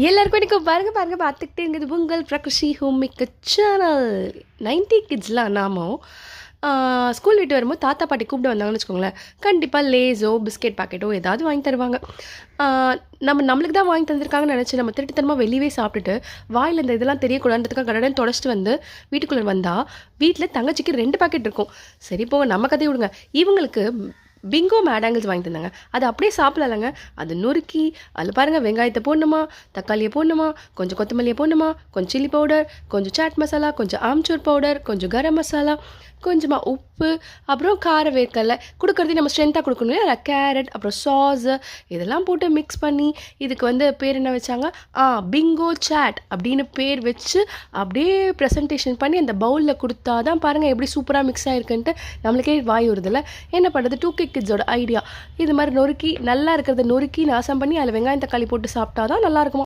எல்லாருக்கும் வணக்கம். பாருங்க பார்த்துக்கிட்டே இருக்குது உங்கள் பிரகஷி ஹோம் மேக்கர் சேனல். 90 கிட்ஸ்லாம் நாமும் ஸ்கூல் விட்டு வரும்போது தாத்தா பாட்டி கூப்பிட்டு வந்தாங்கன்னு வச்சுக்கோங்களேன், கண்டிப்பாக லேஸோ பிஸ்கெட் பாக்கெட்டோ ஏதாவது வாங்கி தருவாங்க. நம்மளுக்கு தான் வாங்கி தந்திருக்காங்கன்னு நினச்சி நம்ம திருட்டுத்தனமாக வெளியே சாப்பிட்டுட்டு வாயில் இந்த இதெல்லாம் தெரியக்கூடாதுன்றதுக்காக கடடன் தொடச்சிட்டு வந்து வீட்டுக்குள்ளே வந்தால் வீட்டில் தங்கச்சிக்கு 2 பாக்கெட் இருக்கும். சரி போங்க, நம்ம கதையை விடுங்க. இவங்களுக்கு பிங்கோ மேடாங்கிள்ஸ் வாங்கி தந்தாங்க. அது அப்படியே சாப்பிடலங்க, அது நொறுக்கி அதில் பாருங்கள், வெங்காயத்தை போடணுமா, தக்காளியை போடணுமா, கொஞ்சம் கொத்தமல்லியை போடணுமா, கொஞ்சம் சில்லி பவுடர், கொஞ்சம் சாட் மசாலா, கொஞ்சம் ஆம்ச்சூர் பவுடர், கொஞ்சம் கரம் மசாலா, கொஞ்சமாக உப்பு, அப்புறம் கார வேர்க்கடலை கொடுக்குறதே நம்ம ஸ்ட்ரென்த்தாக கொடுக்கணும் இல்லையா, கேரட், அப்புறம் சாஸு இதெல்லாம் போட்டு மிக்ஸ் பண்ணி இதுக்கு பேர் என்ன வச்சாங்க, பிங்கோ சாட் அப்படின்னு பேர் வச்சு அப்படியே ப்ரெசன்டேஷன் பண்ணி அந்த பவுலில் கொடுத்தா தான் பாருங்கள் எப்படி சூப்பராக மிக்ஸ் ஆகிருக்குன்ட்டு நம்மளுக்கே வாய் வருதில்ல. என்ன பண்ணுறது, 2K கிட்ஸோட ஐடியா. இது மாதிரி நொறுக்கி நல்லா இருக்கிறத நொறுக்கி நாசம் பண்ணி அதில் வெங்காயம் தக்காளி போட்டு சாப்பிட்டா தான் நல்லா இருக்குமா.